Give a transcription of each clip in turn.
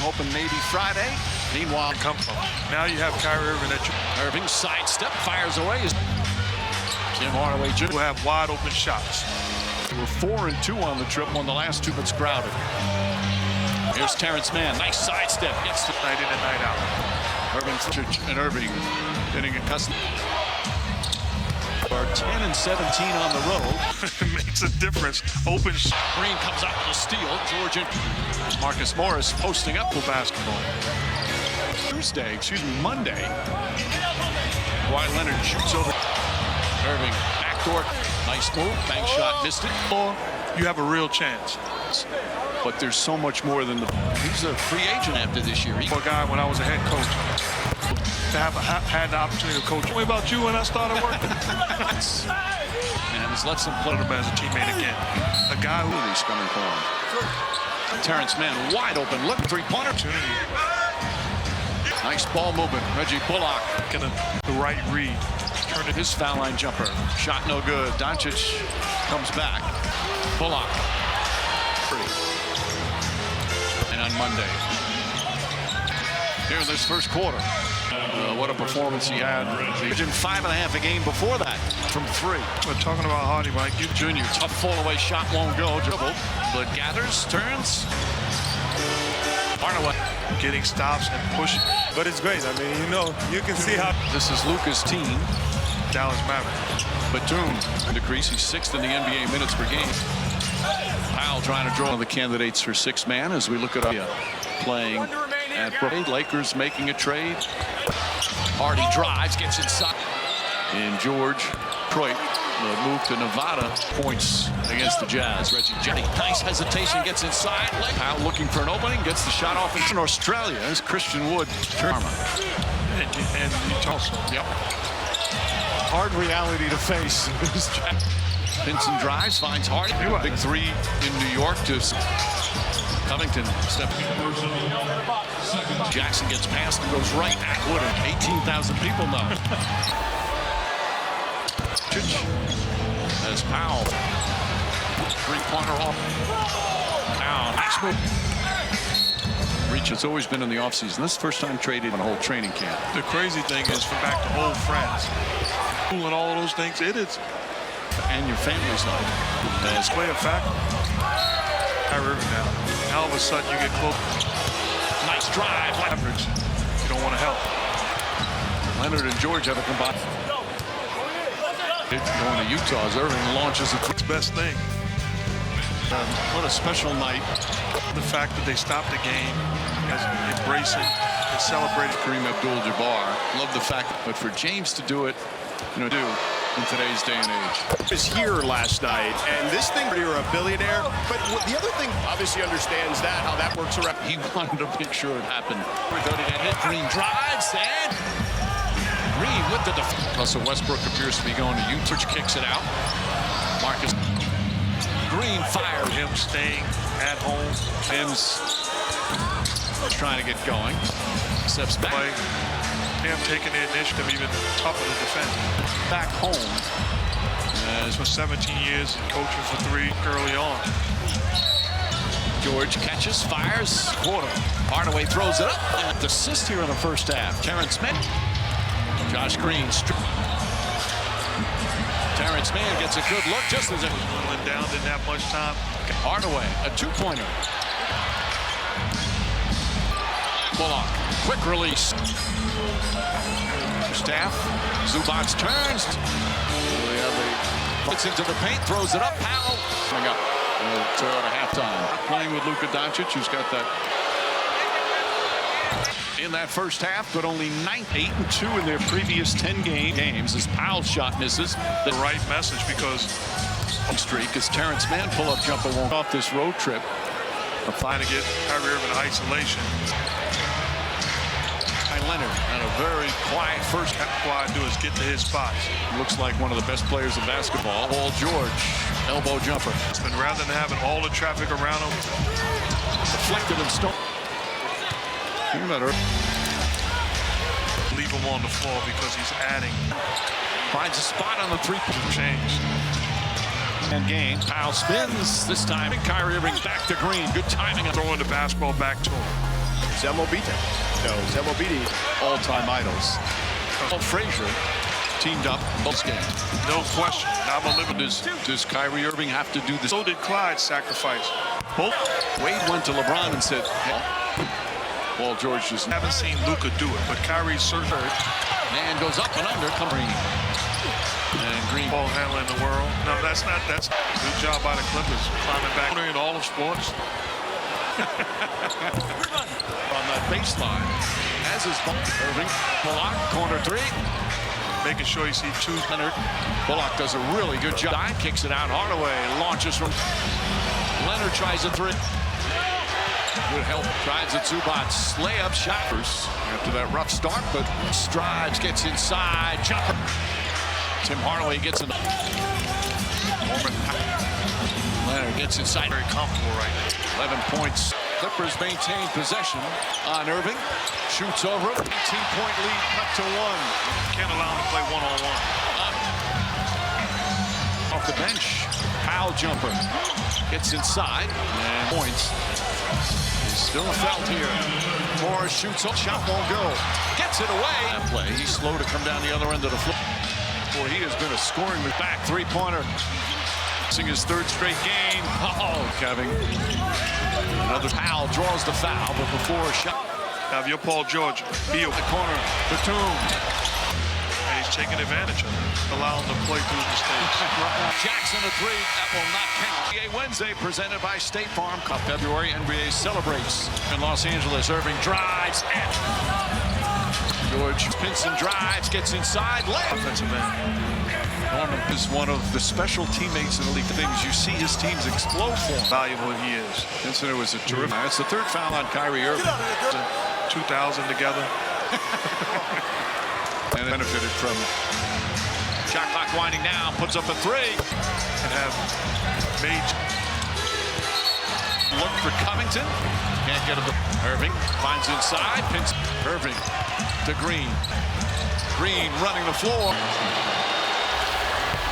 hoping maybe Friday. Meanwhile, come from. Now you have Kyrie Irving at you. Irving sidestep, fires away. Tim Hardaway Jr. will have wide open shots. We're 4-2 on the trip on the last two, but it's crowded. Here's Terrence Mann, nice sidestep, gets the night in and night out. Irving getting accustomed. Are 10 and 17 on the road. It makes a difference. Open. Green comes out with a steal. Georgia. Marcus Morris posting up for basketball. Monday. Kawhi Leonard shoots over. Irving, backdoor. Nice move. Bank shot, missed it. You have a real chance. But there's so much more than the. He's a free agent after this year. For a guy when I was a head coach. To have had the opportunity to coach. What about you when I started working? And let's him play him as a teammate again. A guy who is coming forward. Terrence Mann wide open. Look, three-pointer. Nice ball movement. Reggie Bullock. Getting the right read. Turned his foul line jumper. Shot no good. Doncic comes back. Bullock. And on Monday. Here in this first quarter. What a performance he had. He was in 5.5 a game before that from 3. We're talking about Hardy, Mike. You Jr. Tough fall-away shot won't go. Dribble, but gathers, turns. Hardaway. Getting stops and pushing. But it's great. I mean, you can see how. This is Luka's team. Dallas Mavericks. Batum in the crease. He's 6th in the NBA minutes per game. Powell trying to draw one of the candidates for 6th man as we look at playing at Brooklyn. Lakers making a trade. Hardy drives, gets inside. And George Detroit move to Nevada. Points against the Jazz. Reggie Jenny, nice hesitation, gets inside. Powell looking for an opening, gets the shot off. In Australia is Christian Wood. And Tulsa. Yep. Hard reality to face. Pinson drives, finds Hardy. Big 3 in New York to Covington. Jackson gets past and goes right at Woodard. 18,000 people know. As Powell. Three-pointer off. Now, nice move. Reach has always been in the offseason. This is the first time traded in a whole training camp. The crazy thing is, for back to old friends. And all of those things, it is. And your family's life. As play a fact. Kyrie Irving now. All of a sudden you get close. Nice drive. Mavericks. You don't want to help. Leonard and George have a combined. Going to Utah as Irving launches it. It's the best thing. What a special night. The fact that they stopped the game, embrace it, and celebrate Kareem Abdul-Jabbar. Love the fact, but for James to do it, in today's day and age. He was here last night, and this thing, you're a billionaire, but the other thing obviously understands that, how that works around. He wanted to make sure it happened. We're going to get hit. Green drives, and Green with the defense. Russell Westbrook appears to be going to Utah. Kicks it out. Marcus Green fired. Him staying at home. Tim's trying to get going. Steps back. Him taking the initiative, even tougher to defend. Back home. For 17 years and coaching for 3 early on. George catches, fires, quarter. Hardaway throws it up. And assist here in the first half. Terrence Mann. Josh Green. Terrence Mann gets a good look just as it went down, didn't have much time. Hardaway, a 2-pointer. Bullock, quick release. Staff, Zubac's turns. Gets into the paint, throws it up. Powell coming up to halftime. Playing with Luka Doncic, who's got that in that first half, but only 8-2 in their previous 10 games as Powell's shot misses. The right message because streak as Terrence Mann pull-up jumper won't off this road trip. Trying to get Kyrie Irving in isolation. Leonard and a very quiet first. All I do is get to his spots. Looks like one of the best players in basketball. Paul George, elbow jumper. It's been rather than having all the traffic around him. Deflected and stone. Leave him on the floor because he's adding. Finds a spot on the three-point change. And game. Powell spins this time. And Kyrie Irving back to Green. Good timing. Throwing the basketball back to him. Zemobita. No, Zemobiti. All-time idols. Frazier teamed up both games. No question. I'm a living. Does Kyrie Irving have to do this? So did Clyde sacrifice. Both. Wade went to LeBron and said, Paul George just Haven't seen Luka do it, but Kyrie's certain. man goes up and under. Come Green. And Green. Ball handler in the world. No, that's not. That's good job by the Clippers climbing back in all of sports. On that baseline. As his ball. Irving. Bullock. Corner three. Making sure you see two. Leonard. Bullock does a really good job. Kicks it out. Hardaway launches from. Leonard tries a three. Good help. Tries a Zubats. Layup shoppers. After that rough start, but strides, gets inside. Jumper. Tim Hardaway gets in. Leonard gets inside. Very comfortable right now. 11 points. Clippers maintain possession on Irving. Shoots over him. 18-point lead, cut to one. Can't allow him to play one-on-one. Off the bench. Powell jumper. Gets inside. And points. He's still felt here. Morris shoots up. Shot won't go. Gets it away. That play. He's slow to come down the other end of the floor. Boy, he has been a scoring back. Three-pointer. His third straight game. Oh, Kevin. Another Powell draws the foul, but before a shot. Now, if you're Paul George, Beal. The corner. Batum. And he's taking advantage of it. Allow him to play through the mistakes. Jackson a three. That will not count. NBA Wednesday presented by State Farm. Cup February. NBA celebrates in Los Angeles. Irving drives. And George Pinson drives. Gets inside. Offensive man. Norman is one of the special teammates in the league. Things you see his teams explode for him. Valuable he is. Pinson was a terrific. That's the third foul on Kyrie Irving. 2,000 together. And benefited from shot clock winding down. Puts up a three. And have made. Look for Covington. Can't get him. Irving finds inside. Pinson. Irving to Green. Green running the floor.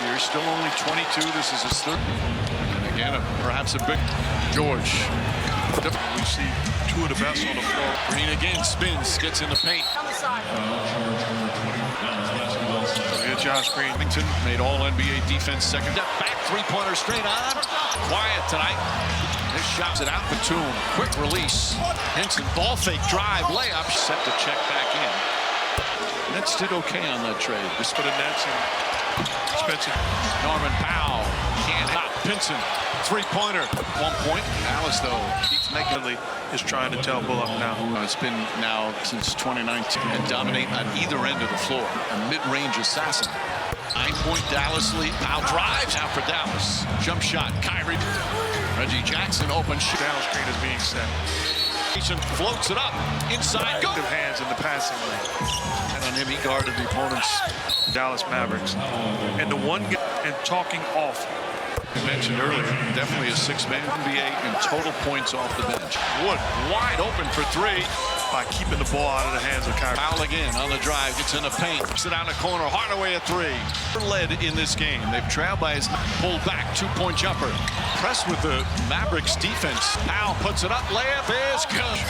He's still only 22. This is his third. And again, perhaps a big George. We see two of the best on the floor. Green again spins, gets in the paint. Here, Josh Green. Covington made all NBA defense second. Step back, three-pointer straight on. Quiet tonight. This shot's it out. Batum. Quick release. Henson ball fake drive layup. Set to check back in. Nets did okay on that trade. Just for the Nets and Spencer. Norman Powell can't stop. Pinson, three-pointer. 1 point. Dallas, though, keeps making it. Is trying to tell Bullock now. It's been now since 2019 and dominate on either end of the floor. A mid-range assassin. 9-point Dallas lead. Powell drives out for Dallas. Jump shot. Kyrie. Reggie Jackson open. Down screen is being set. Floats it up. Inside. Go. Good hands in the passing lane. And on him, he guarded the opponent's Dallas Mavericks. And the one and talking off. You mentioned earlier, definitely a six-man NBA in total points off the bench. Wood wide open for three. By keeping the ball out of the hands of Kyrie. Foul again on the drive, gets in the paint, puts it down the corner, Hardaway a three. Led in this game. They've trailed by his pulled back, two-point jumper. Pressed with the Mavericks defense. Powell puts it up, layup is good.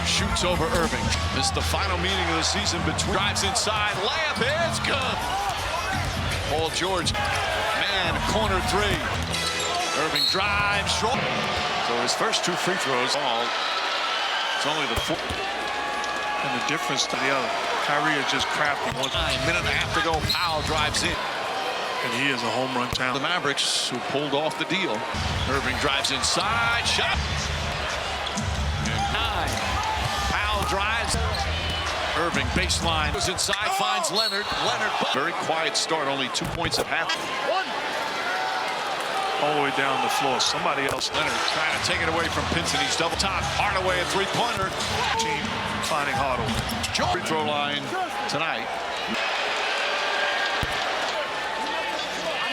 Shoots over Irving. This is the final meeting of the season between. Drives inside, layup is good. Paul George, man, corner three. Irving drives, short. So his first two free throws all. It's only the four. And the difference to the other. Kyrie is just crafty. 1 minute and a half to go. Powell drives in. And he is a home run talent. The Mavericks who pulled off the deal. Irving drives inside. Shot. And 9. Powell drives. Irving baseline. Goes inside. Finds Leonard. Leonard. Very quiet start. Only 2 points at half. All the way down the floor. Somebody else. Leonard trying to take it away from Pinson. He's double top. Hardaway a three-pointer. Team finding Hardaway. Free throw line tonight.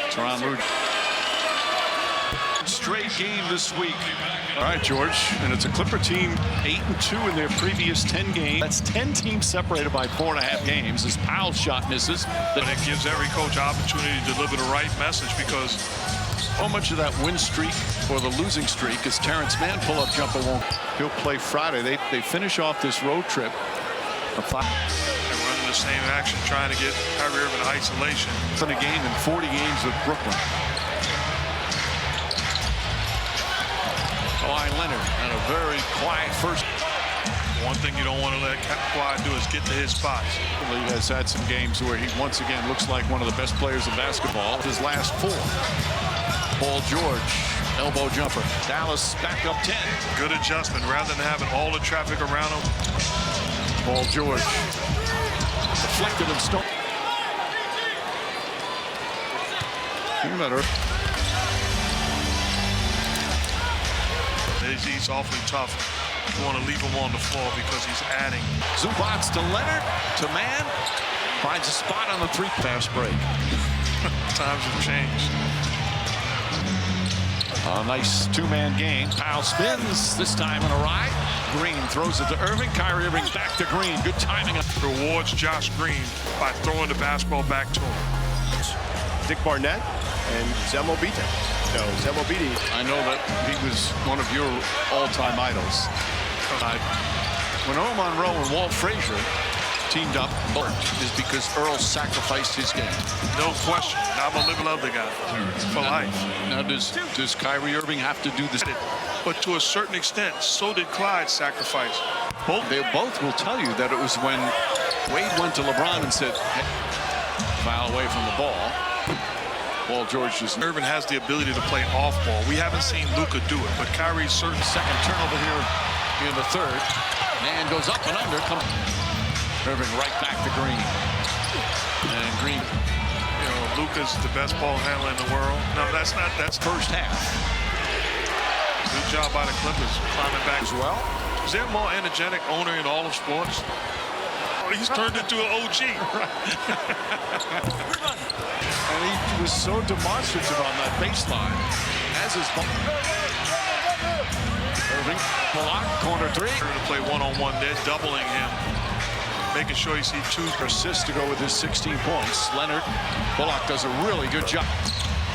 Teron Lue. Straight game this week. All right, George, and it's a Clipper team 8-2 in their previous 10 games. That's 10 teams separated by 4.5 games. As Powell's shot misses, but it gives every coach opportunity to deliver the right message because so much of that win streak or the losing streak is Terrence Mann pull-up jumper won't. He'll play Friday. They finish off this road trip. They're running the same action, trying to get Kyrie Irving in isolation. It's in a game in 40 games with Brooklyn. Kawhi Leonard had a very quiet first. One thing you don't want to let Kawhi do is get to his spots. He has had some games where he once again looks like one of the best players in basketball. His last 4. Paul George, elbow jumper. Dallas back up 10. Good adjustment rather than having all the traffic around him. Paul George deflected and stole. He's awfully tough. You want to leave him on the floor because he's adding. Zubac to Leonard, to Man. Finds a spot on the 3-pass break. Times have changed. A nice 2-man game. Powell spins, this time in a ride. Green throws it to Irving. Kyrie Irving back to Green. Good timing. Rewards Josh Green by throwing the basketball back to him. Dick Barnett and Zemobita. No, Zemobiti. I know that he was one of your all-time idols. When Earl Monroe and Walt Frazier teamed up, is because Earl sacrificed his game. No question. I'm a love the guy for life. Now, does Kyrie Irving have to do this? But to a certain extent, so did Clyde sacrifice. They both will tell you that it was when Wade went to LeBron and said, hey, foul away from the ball. Paul George just. Irving has the ability to play off ball. We haven't seen Luka do it, but Kyrie's certain. Second turnover here in the 3rd. Man goes up and under. Irving right back to Green. And Green. You know, Luka's the best ball handler in the world. No, that's not. That's first half. Good job by the Clippers climbing back as well. Is there a more energetic owner in all of sports? Oh, he's turned into an OG. And he was so demonstrative on that baseline. As his ball. Irving, Bullock, corner 3. To play one-on-one, they're doubling him. Making sure you see 2 assists to go with his 16 points. Leonard, Bullock does a really good job.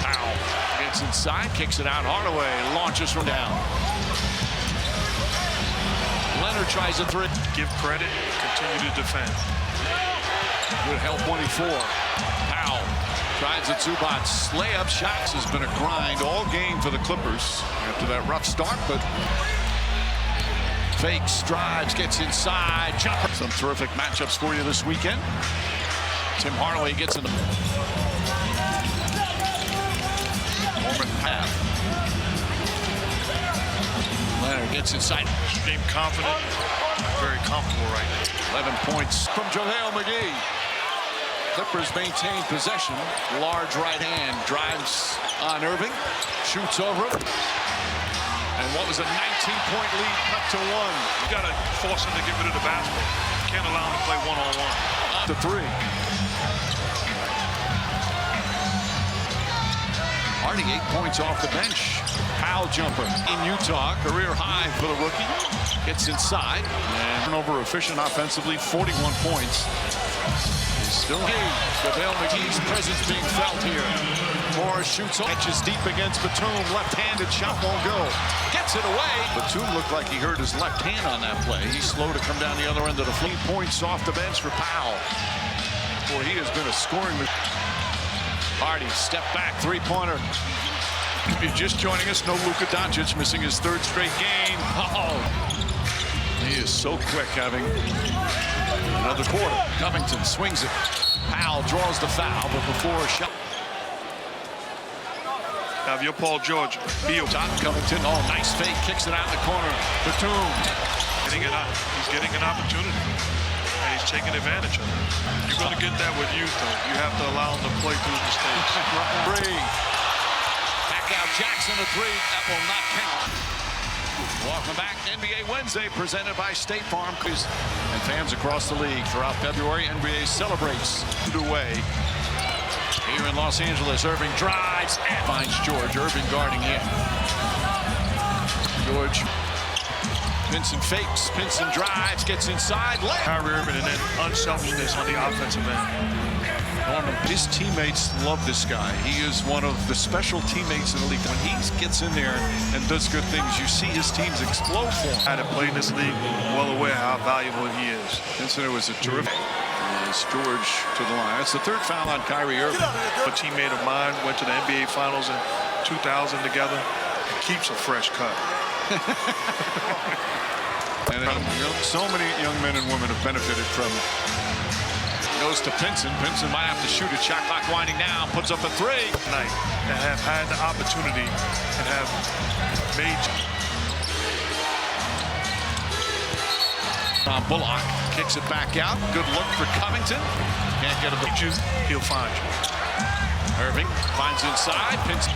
Powell gets inside, kicks it out. Hardaway launches from down. Leonard tries a 3. Give credit, continue to defend. Good help 24. Powell tries it. Zubac. Layup shots has been a grind all game for the Clippers after that rough start, but fakes, drives, gets inside, jumper. Some terrific matchups for you this weekend. Tim Hardaway gets in the moment half. Leonard gets inside. Game confident, very comfortable right now. 11 points from JaVale McGee. Clippers maintain possession. Large right hand drives on Irving, shoots over him. And what was a 19-point lead cut to 1. You got to force him to get rid of the basketball. You can't allow him to play one-on-one. To 3. Hardy 8 points off the bench. Powell jumper in Utah, career high for the rookie. Gets inside and turnover efficient offensively, 41 points. He's still JaVale McGee's presence being felt here. Morris shoots, catches deep against Batum. Left-handed shot won't go. Gets it away. Batum looked like he hurt his left hand on that play. He's slow to come down the other end of the 3 points off the bench for Powell. Boy, he has been a scoring machine. Hardy, step back, 3-pointer. If you're just joining us, no Luka Doncic, missing his 3rd straight game. Oh, he is so quick, having another quarter. Covington swings it. Powell draws the foul, but before a shot. Now, if you're Paul George, Top Covington, oh, nice fake, kicks it out in the corner. Batum. He's getting an opportunity. And he's taking advantage of it. You're going to get that with youth, though. You have to allow him to play through mistakes. Back out Jackson, a 3. That will not count. Welcome back. NBA Wednesday, presented by State Farm. And fans across the league throughout February, NBA celebrates underway. Here in Los Angeles, Irving drives and finds George. Irving guarding him. George. Pinson fakes, Pinson drives, gets inside. Kyrie Irving and then unselfishness on the offensive end. Norman, his teammates love this guy. He is one of the special teammates in the league. When he gets in there and does good things, you see his teams explode for him. Had to play in this league, well aware how valuable he is. Vincent was a terrific. As George to the line. That's the third foul on Kyrie Irving. A teammate of mine went to the NBA Finals in 2000 together. He keeps a fresh cut. And so many young men and women have benefited from it. Goes to Pinson. Pinson might have to shoot it. Shot clock winding down. Puts up a three. Tonight, and have had the opportunity and have made. Bullock kicks it back out. Good look for Covington. Can't get it. He'll find you. Irving finds inside. Pinson.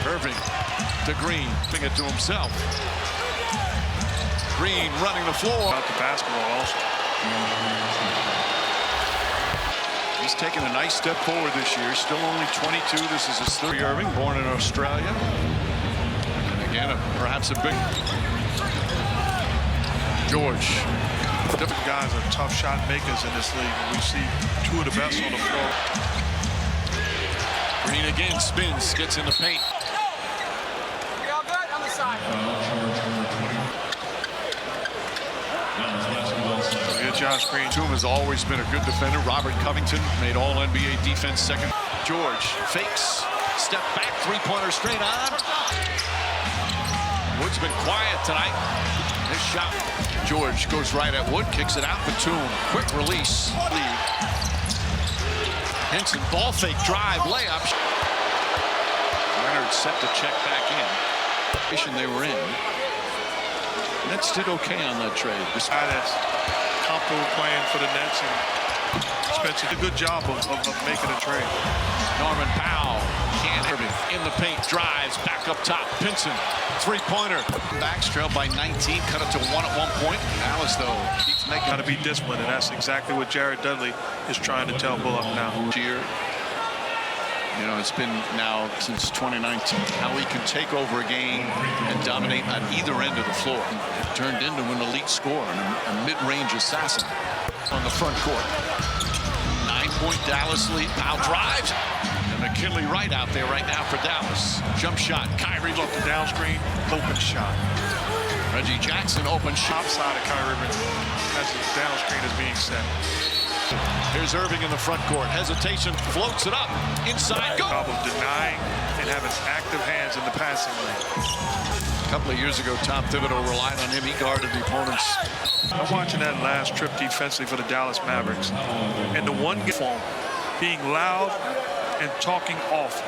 Irving to Green. Ping it to himself. Green running the floor. About the basketball also. He's taken a nice step forward this year. Still only 22. This is his third. Irving, born in Australia. And again, perhaps a big. George. Different guys are tough shot makers in this league. We see two of the best on the floor. Green again spins, gets in the paint. We all good on the side. Good Josh Green. Toom has always been a good defender. Robert Covington made all NBA defense second. George fakes, step back, three-pointer straight on. Wood's been quiet tonight. This shot. George goes right at Wood, kicks it out. Batum, quick release. Henson, ball fake, drive, layup. Leonard set to check back in. They were in. Nets did okay on that trade. That's Campo playing for the Nets, and Spencer did a good job of making a trade. Norman Powell can't hit it. In the paint, drives, back up top. Pinson, three-pointer. Backs trailed by 19, cut it to 1 at one point. Dallas, though, keeps making. Got to be disciplined, and that's exactly what Jared Dudley is trying to tell Bullock now. Year. You know, it's been now since 2019 how he can take over a game and dominate on either end of the floor. It turned into an elite scorer and a mid-range assassin on the front court. 9-point Dallas lead. Powell drives. And McKinley right out there right now for Dallas. Jump shot. Kyrie Off the down screen, open shot. Reggie Jackson open shot. Outside of Kyrie as the down screen is being set. Here's Irving in the front court. Hesitation, floats it up. Inside, go. Job of denying and having active hands in the passing lane. A couple of years ago, Tom Thibodeau relied on him. He guarded the opponents. I'm watching that last trip defensively for the Dallas Mavericks. And the one game form, being loud and talking off.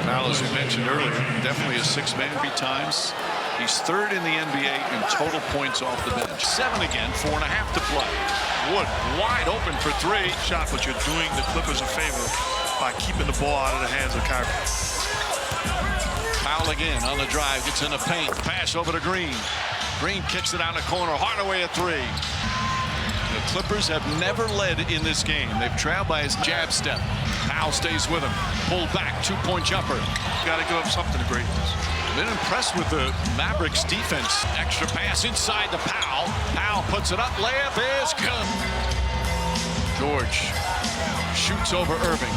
Powell, as we mentioned earlier, definitely a six-man beat times. He's third in the NBA in total points off the bench. 7 again, 4.5 to play. Wood wide open for three. Shot, but you're doing the Clippers a favor by keeping the ball out of the hands of Kyrie. Powell again on the drive, gets in the paint. Pass over to Green. Green kicks it out of the corner. Hardaway a three. The Clippers have never led in this game. They've trailed by his jab step. Powell stays with him. Pulled back, two-point jumper. Got to give up something to greatness. Been impressed with the Mavericks defense. Extra pass inside to Powell. Powell puts it up. Layup is good. George shoots over Irving.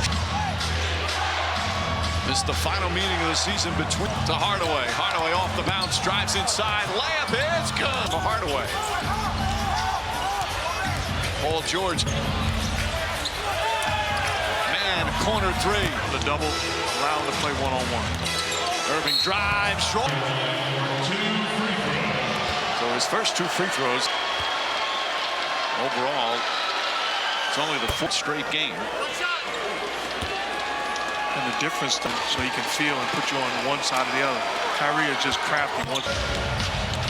This is the final meeting of the season between to Hardaway. Hardaway off the bounce, drives inside. Layup is good for Hardaway. Paul George. Man, corner three. The double, allowing to play one-on-one. Irving drives, short. So his first two free throws. Overall, it's only the 4th straight game. And the difference, so he can feel and put you on one side or the other. Kyrie is just crafting one.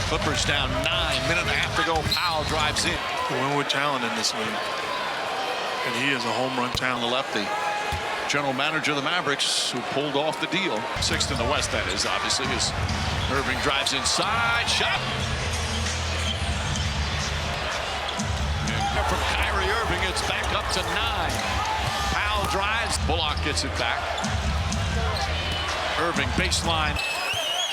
Clippers down 9, minute and a half to go. Powell drives in. Win with talent in this league. And he is a home run talent. The lefty. General manager of the Mavericks, who pulled off the deal. 6th in the West, that is, obviously, as Irving drives inside. Shot. And from Kyrie Irving, it's back up to 9. Powell drives. Bullock gets it back. Irving, baseline.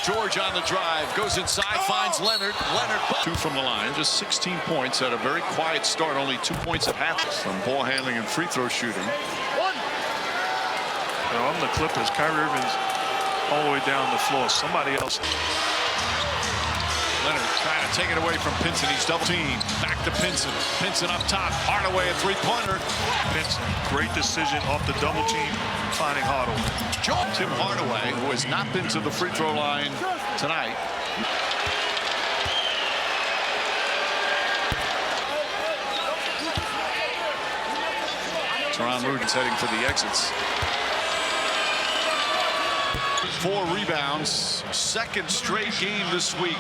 George on the drive, goes inside, finds Leonard. Leonard, 2 from the line. Just 16 points. Had a very quiet start. Only 2 points at half. Some ball handling and free throw shooting. On the Clippers, Kyrie Irving's all the way down the floor. Somebody else. Leonard trying to take it away from Pinson. He's double teamed. Back to Pinson. Pinson up top. Hardaway a three-pointer. Pinson, great decision off the double team, finding Hardaway. Tim Hardaway, who has not been to the free throw line tonight. Teron Luden's heading for the exits. 4 rebounds, second straight game this week.